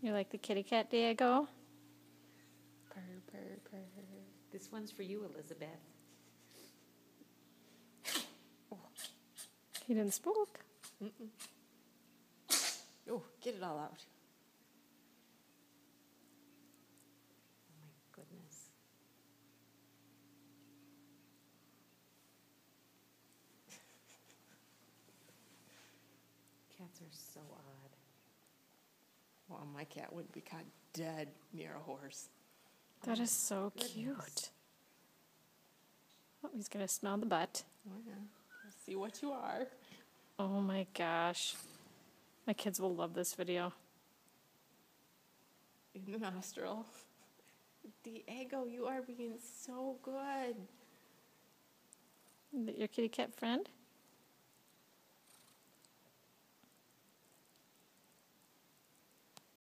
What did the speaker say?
You like the kitty cat, Diego? Purr, purr, purr. This one's for you, Elizabeth. He didn't spook. Oh, get it all out. Oh my goodness. Cats are so odd. Well, my cat wouldn't be caught dead near a horse. That is so cute. Oh, he's going to smell the butt. Oh, yeah. Let's see what you are. Oh my gosh. My kids will love this video. In the nostril. Diego, you are being so good. Your kitty cat friend?